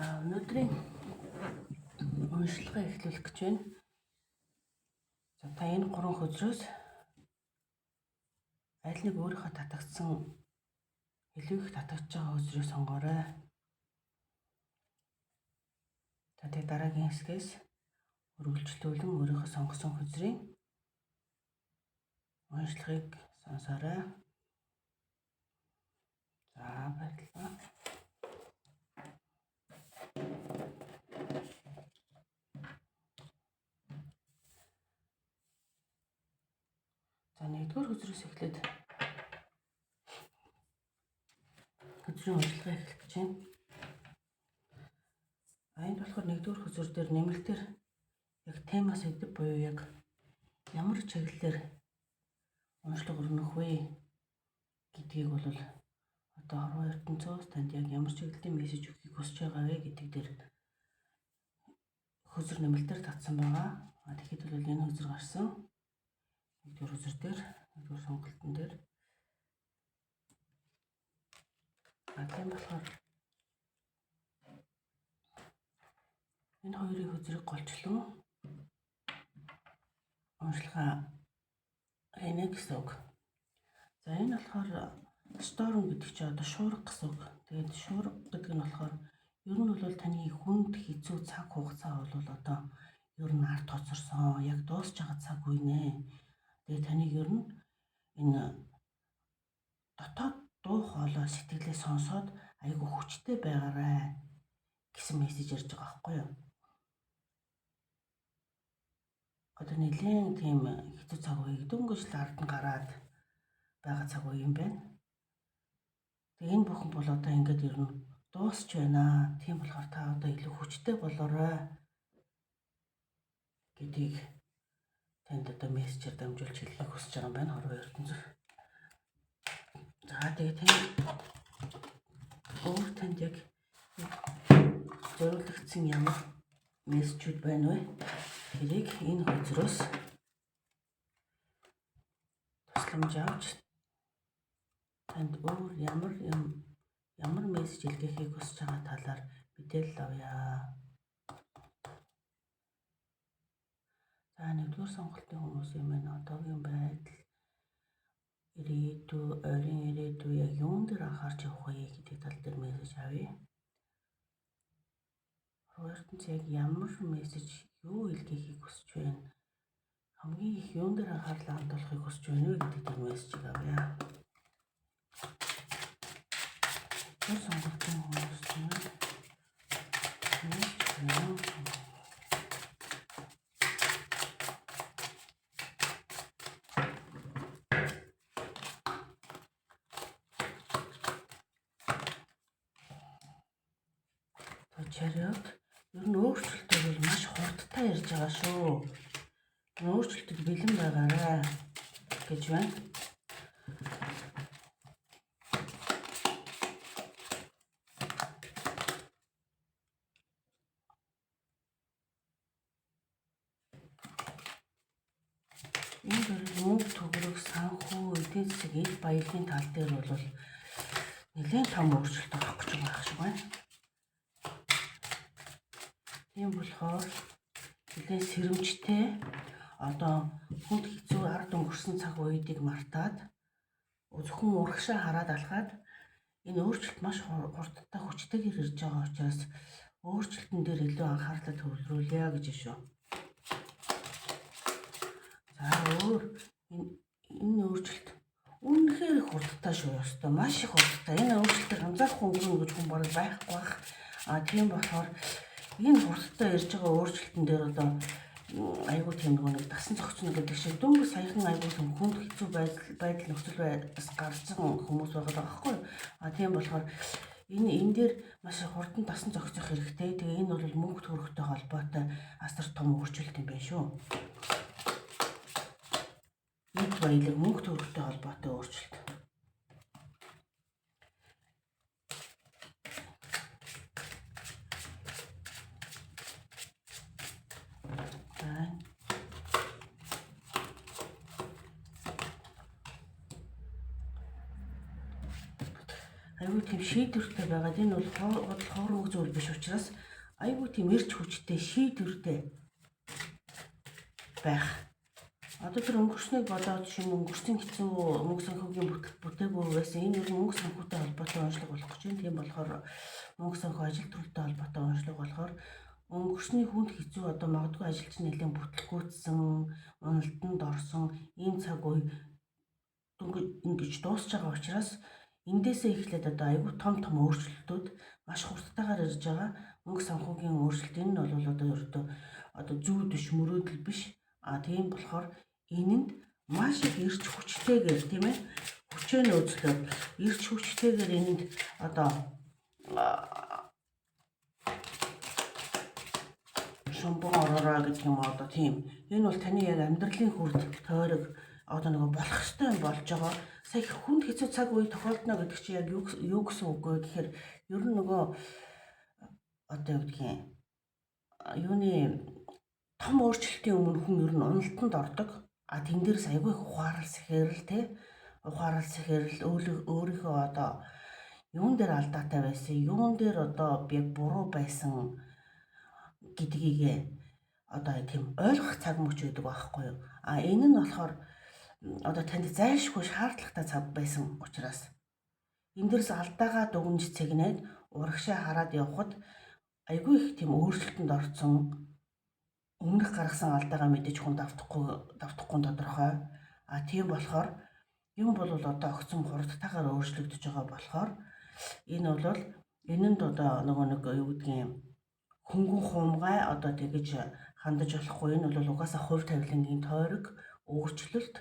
Өнөөдрийн уншлагаа эхлүүлэх гэж байна. За та энэ 3 хөдрөөс аль нэг өөрийнхөө татагдсан илүү их татагдж байгаа хөдрөө сонгоорой. За тэгээ дараагийн хэсгээс үргэлжлүүлэн өөрийнхөө сонгосон хөдрийн уншлагыг сонсоорой. За баярлалаа. За нэгдүгээр хөдрөөс эхлээд хөдрийн уншлагаа эхлэх гэж байна. Энд болохоор нэгдүгээр хөдөр дээр нэмэлтээр яг темаас идэв буюу яг ямар чиглэлээр уншлага өрнөх вэ гэдгийг бол одоо хорвоо ертөнцөөс танд яг ямар чиглэлийн мессеж өгөхийг хүсэж байгаа вэ гэдэг дээр хөдөр нэмэлтээр татсан байгаа. Тэгэхэд бол энэ хөдөр гарсан. Нэгдүгээр хөдөр дээр нэгдүгээр сонголтын дээр тийм болохоор энэ хоёрын хөдрийг голчлон уншлагаа хийнэ гэсэн үг. За энэ болохоор storm гэдэг чинь одоо шуурга гэсэн үг. Тэгээд шуурга гэдэг нь болохоор ер нь бол таны хүнд хэцүү цаг хугацаа бол одоо ер нь арт хоцорсон, яг дуусч байгаа цаг үе нэ. Тэгээд таныг ер нь энэ дотоод дуу хоолой сэтгэлээ сонсоод айгүй хүчтэй байгаарай гэсэн мессеж ирж байгаа байхгүй юу? Одоо нэлээд тийм хэцүү цаг үе дөнгөж л ард нь гараад байгаа цаг үе юм байна. Тэгээ энэ бүхэн бол одоо ингээд ер нь дуусч байна. Тийм болохоор та одоо илүү хүчтэй болоорой гэдгийг танд одоо мессежээр дамжуулж хэлхийг хүсэж байгаа юм байна хорвоо ертөнцөөр. За тэгээ тань өөр танд яг зориулагдсан ямар мессежүүд байна вэ? Тэрийг энэ хөдрөөс тусламж авч танд өөр ямар мессеж илгээхийг хүсэж байгаа талаар мэдээлэл авъя. За нэгдүгээр сонголтын хүмүүсийн маань одоогийн байдал ирээдүй, ойрын ирээдүй яг юун дээр анхаарч явах вэ гэдэг тал дээр мессеж авъя. Өөртөө яг ямар мессеж юу илгээхийг хүсэж байна? Хамгийн их юун дээр анхаарлаа хандуулахыг хүсэж байна вэ гэдэг тэр мессежийг авъя. Тэр сонголтын хүмүүс чинь чариот ер нь өөрчлөлтөөр бол маш хурдтай ирж байгаа шүү. Өөрчлөлтөд бэлэн байгаарай гэж байна. Энэ бол мөнгө төгрөг санхүү эдийн засаг ил баялагын тал дээр бол нэлээд том өөрчлөлт орох гэж байгаа шиг байна. Тийм болохоор нэлээд сэрэмжтэй одоо хүнд хэцүү ард өнгөрсөн цаг үеийг мартаад зөвхөн урагшаа хараад алхаад энэ өөрчлөлт маш хурдтай хүчтэйгээр ирж байгаа учраас өөрчлөлтөн дээр илүү анхаарлаа төвлөрүүлье гэж шүү. За өөр энэ өөрчлөлт үнэхээр хурдтай шүү ёстой. Маш их хурдтай. Энэ өөрчлөлтөд анзаарах өнгөрнө гэж хүн бараг байхгүй бах. Тийм болохоор энэ хурдтай ирж байгаа өөрчлөлтөн дээр одоо айгүй тийм нэг дасан зохицно гэдэг шиг дөнгөж саяхан айгүй хүнд хэцүү байдал нөхцөл байдалаас гарсан хүмүүс байгаа байхгүй юу? Тийм болохоор энэ дээр маш хурдан дасан зохицох хэрэгтэй. Тэгээ энэ бол мөнгө төгрөгтэй холбоотой асар том өөрчлөлт юм байна шүү. Нэг баялаг мөнгө төгрөгтэй холбоотой өөрчлөлт. айгүй тийм шийдвэртэй байгаад энэ бол хоорог зүйл биш учраас айгүй тийм эрч хүчтэй шийдвэртэй байх. Одоо тэр өнгөрснийг бодоод шинэ өнгөрсөн хэцүү мөнгө санхүүгийн бүтээгүй байсан. Энэ ер нь мөнгө санхүүтэй холбоотой онцлог болох гэж байна. Тийм болохоор мөнгө санхүү ажил төрөлтэй холбоотой онцлог болохоор өнгөрсний хүнд хэцүү одоо магадгүй ажилч нэлээд бүтлгүүцсэн, уналтанд орсон ийм цаг үе ингэж дуусч байгаа учраас эндээсээ эхлээд одоо айгүй том өөрчлөлтүүд маш хурдтайгаар ирж байгаа. Мөнгө санхүүгийн өөрчлөлт энэ нь бол одоо ердөө одоо зүүд биш, мөрөөдөл биш. Тийм болохоор энэнд маш их эрч хүчтэйгээр тийм ээ хүчээ нөөцлөд эрч хүчтэйгээр энэнд одоо шумбан ороорой гэдэг юм одоо тийм. Энэ бол таны яг амьдралын хүрд тойрог одоо нэг болох ёстой юм болж байгаа. Сая хүнд хэцүү цаг үе тохиолдно гэдэг чинь яг юу гэсэн үг вэ гэхээр ер нь нөгөө одоо юу гэдгийг юуны том өөрчлөлтийн өмнө хүн ер нь уналтанд ордог. Тэн дээрс айгүй их ухаарал сэхэрэл те. Ухаарал сэхэрэл өөрийнхөө одоо юун дээр алдаатай байсан, юун дээр одоо би буруу байсан гэдгийг одоо тийм ойлгох цаг мөч өгдөг байхгүй юу? Энэ нь болохоор одоо танд зайлшгүй шаардлагатай цаг байсан учраас энэ дээрс алдаагаа дүгнж цэгнээд урагшаа хараад явхад айгүй их тийм өөрчлөлтөнд орсон. Өмнөх гаргасан алдаагаа мэдээж хүн давтахгүй тодорхой. Тийм болохоор юм бол одоо огцом хурдтайгаар өөрчлөгдөж байгаа болохоор энэнд одоо нөгөө нэг юу гэдгийг хөнгөн хуумгай одоо тэгэж хандаж болохгүй. Энэ бол угаасаа хувь тавилангийн тойрог өөрчлөлт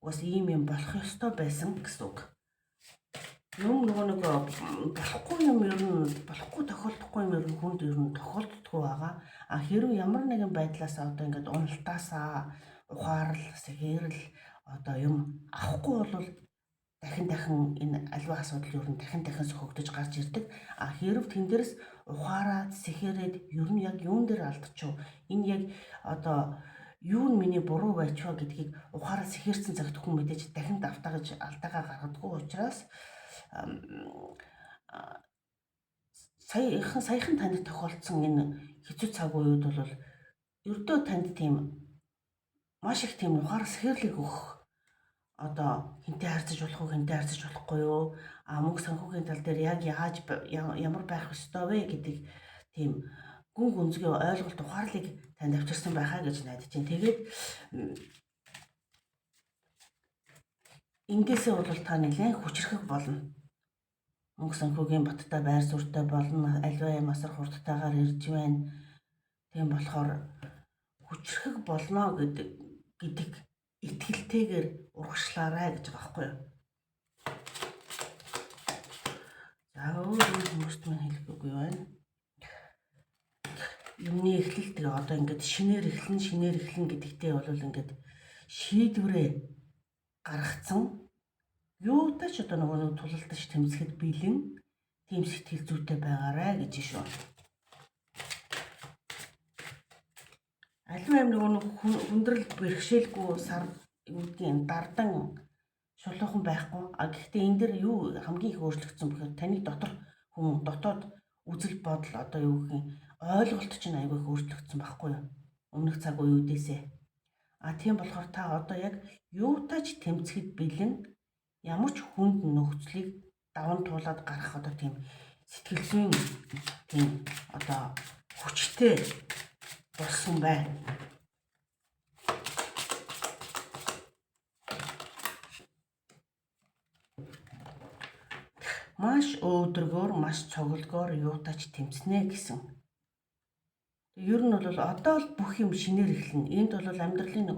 угаас ийм юм болох ёстой байсан гэсэн үг. Нөгөө нэг болохгүй юм ер нь болохгүй тохиолдохгүй юм ер нь хүнд ер нь тохиолддоггүй байгаа. Хэрвээ ямар нэгэн байдлаас одоо ингээд уналтаасаа ухаарл сэхэрэл одоо юм авахгүй бол дахин энэ аливаа асуудал ер нь дахин сөхөгдөж гарч ирдэг. Хэрв тэн дээрс ухаараад сэхэрээд ер нь яг юун дээр алдчихв. Энэ яг одоо юу нь миний буруу байчваа гэдгийг ухаараа сэхэрсэн цагт хүн мэдээж дахин давтаагаж алдаагаа гаргадаггүй учраас саяхан танд тохиолдсон энэ хэцүү цаг үед бол ердөө танд тийм маш их тийм ухаар сэхэрлийг өгөх одоо хинтээ харьцаж болох уу, хинтээ харьцаж болохгүй юу, мөнгө санхүүгийн тал дээр яг ямар байх ёстой вэ гэдэг тийм гүн гүнзгий ойлголт ухаарлыг танд авчирсан байхаа гэж найдаж байна. Тэгээд эндээсээ бол та нэлээд хүчрэх болно. Мөнгө санхүүгийн баттай байр суурьтай болно. Аливаа юм асар хурдтайгаар ирж байна. Тийм болохоор хүчрэх болно гэдэг итгэлтэйгээр урагшлаарай гэж байгаа байхгүй юу? За өөр хүмүүст мань хэлэхгүй байна. Юмны эхлэл тэгээ одоо ингээд шинээр эхлэн гэдэгтэй бол ингээд шийдвэрээ гаргацсан юутай ч одоо нөгөө тулалдаж тэмцэхэд бэлэн тийм сэтгэл зүйтэй байгаарай гэж шүү. Аливаа юм нөгөө хүндрэл бэрхшээлгүй сар юудын дардан шулуухан байхгүй. Гэхдээ энэ дэр юу хамгийн их өөрчлөгдсөн бэхээр таны дотоод үзэл бодол одоо юу гэх юм ойлголт чинь айгүй их өөрчлөгдсөн байхгүй юу? Өмнөх цаг үеүүдээсээ. Тийм болохоор та одоо яг юутай ч тэмцэхэд бэлэн ямар ч хүнд нөхцөлийг даван туулаад гарах одоо тийм сэтгэл зүйн тийм одоо хүчтэй болсон байна. Маш өөдрөгөөр, маш цоглогоор юутай ч тэмцэнэ гэсэн. Ер нь бол одоо л бүх юм шинээр эхэлнэ. Энд бол амьдралын нэг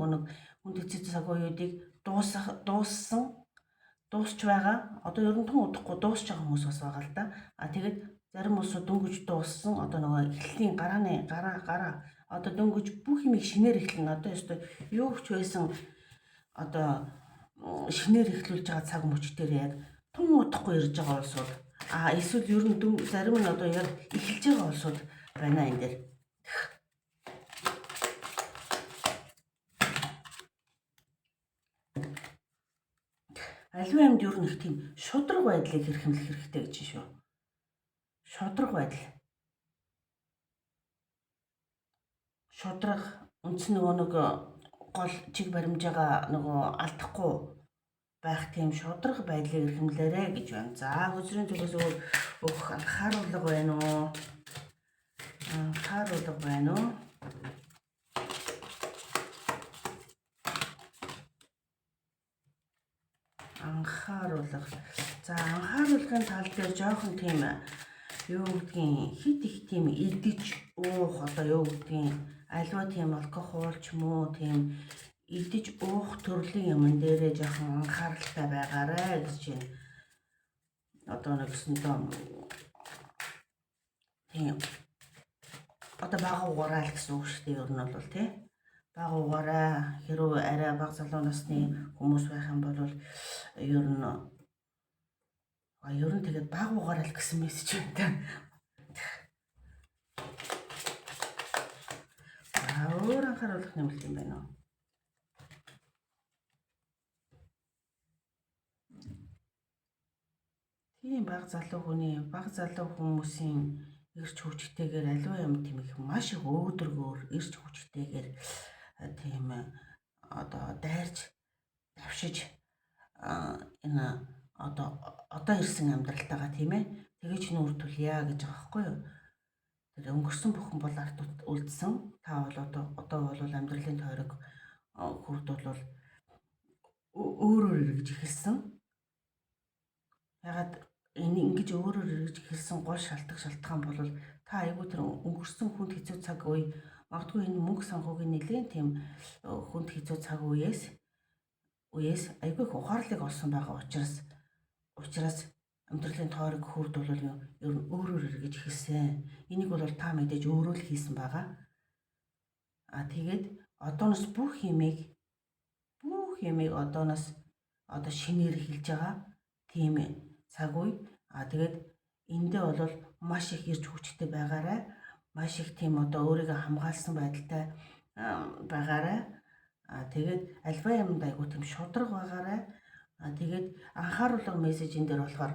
хүнд хэцүү цаг үеүүдийг дуусч байгаа. Одоо ер нь тун удахгүй дуусч байгаа хүмүүс бас байгаа л да. Тэгээд зарим улсууд дөнгөж дууссан. Одоо нөгөө эхлэлийн гараа одоо дөнгөж бүх юм шинээр эхэлнэ. Одоо ёстой юу ч байсан одоо шинээр эхлүүлж байгаа цаг мөч дээр яг тун удахгүй ирж байгаа улсууд. Эсвэл ер нь зарим нь одоо яг эхэлж байгаа улсууд байна энэ дээр. Аливаа юмд ер нь их тийм шудраг байдлыг хэрхэмлэх хэрэгтэй гэж шүү. Шудраг байдал. Шудраг үндс нөгөө нэг гол чиг баримжаагаа нөгөө алдахгүй байх тийм шудраг байдлыг эрхэмлээрэй гэж байна. За хөзрийн төлөөс өгөх анхааруулга байна уу? Анхааруулга байна уу? Анхааруулга. За анхааруулгын тал дээр жоохон тийм юу гэдгийг хит их тийм идэж уух одоо юу гэдгийг альва тийм алкогол ч юм уу тийм идэж уух төрлийн юмн дээрээ жоохон анхааралтай байгаарай гэж байна. Одоо нэгсэндээ тийм одоо бага угаарай гэсэн үг шүү дээ. Ер нь бол тий бага угаарай. Хэрвээ арай бага залуу насны хүмүүс байх юм бол ер нь тэгээд бага угаарай гэсэн мессеж байна. Өөр анхааруулах нэмэлт юм байна уу? Тийм бага залуу хүмүүсийн эрч хүчтэйгээр аливаа юм тийм их маш их өөдрөгөөр эрч хүчтэйгээр тийм одоо дайрч давшиж энэ одоо ирсэн амьдралтайгаа тийм ээ тэгэж нүүр тулъя гэж байгаа байхгүй юу? Тэр өнгөрсөн бүхэн бол арт үлдсэн. Та бол одоо бол амьдралын тойрог хүрд бол өөрөөр эргэж эхэлсэн. Ягаад энэ ингэж өөрөөр эргэж эхэлсэн гол шалтгаан бол та айгүй тэр өнгөрсөн хүнд хэцүү цаг үе магадгүй энэ мөнгө санхүүгийн нэлээд тийм хүнд хэцүү цаг үеэс айгүй их ухаарлыг олсон байгаа учраас амьдралын тойрог хүрд бол ер нь өөрөөр эргэж эхэлсэн. Энийг бол та мэдээж өөрөө л хийсэн байгаа. Тэгээд одооноос бүх юмыг одооноос шинээр эхэлж байгаа тийм цаг үе. Тэгээд эндээ бол маш их эрч хүчтэй байгаарай. Маш их тийм өөрийгөө хамгаалсан байдалтай байгаарай. Тэгээд альва юмд айгуу тийм шудраг байгаарай. Тэгээд анхааруулга мессежин дээр болохоор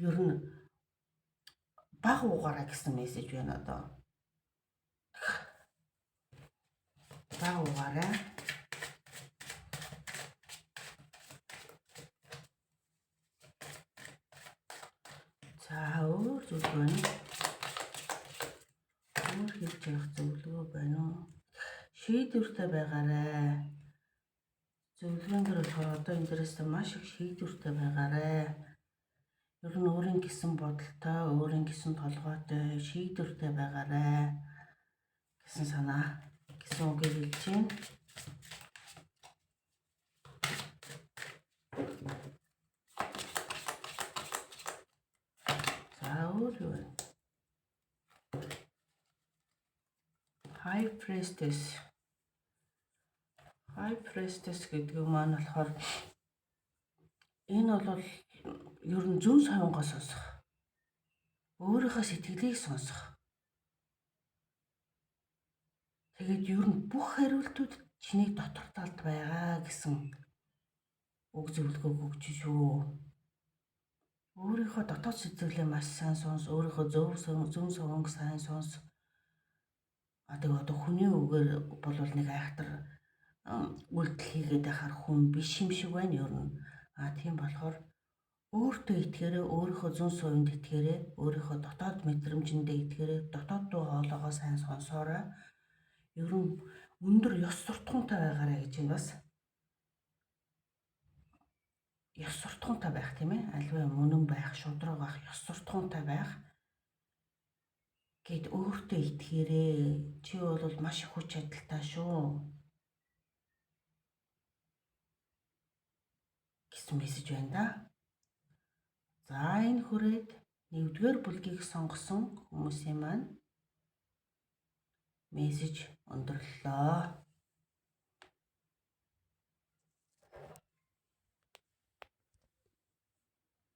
ер нь бага угаарай гэсэн мессеж байна одоо. Бага угаарай. За өөр зүйл байна. Өөр хэлж явах зөвлөгөө байна уу? Шийдвэртэй байгаарай. Зөвлөгөөн дээр болохоор одоо энэ дээрээс маш их шийдвэртэй байгаарай. Ер нь өөрийн гэсэн бодолтой, өөрийн гэсэн толгойтой шийдвэртэй байгаарай гэсэн санаа гэсэн үгийг хэлж байна. За өөр юу вэ? High Priestess гэдэг маань болохоор энэ бол ер нь зөв сонгоо сонсох. Өөрийнхөө сэтгэлийг сонсох. Тэгээд ер нь бүх хариултууд чиний дотор талд байгаа гэсэн үг зөвлөгөөг өгч шүү. Өөрийнхөө дотоод сэтгэлээ маш сайн сонс, өөрийнхөө зөв сонг сайн сонс. Тэгээд одоо хүний үгээр бол нэг айхтар үйлдэл хийгээд байхаар хүн биш юм шиг байна ер нь. Тийм болохоор өөртөө итгээрэй, өөрийнхөө зүүн сувинд итгээрэй, өөрийнхөө дотоод мэдрэмжиндээ итгээрэй, дотоод дуу хоолойгоо сайн сонсоорой. Ер нь өндөр ёс суртахуунтай байгаарай гэж юм бас. Ёс суртахуунтай байх тийм ээ. Альва мөнөн байх, шудраг байх, ёс суртахуунтай байх. Гэт өөртөө итгээрэй. Чи бол маш их хүч чадалтай шүү. Гэсэн мессеж байна да. За энэ хүрээд 1-р бүлгийг сонгосон хүмүүсийн маань мессеж өндөрлөө.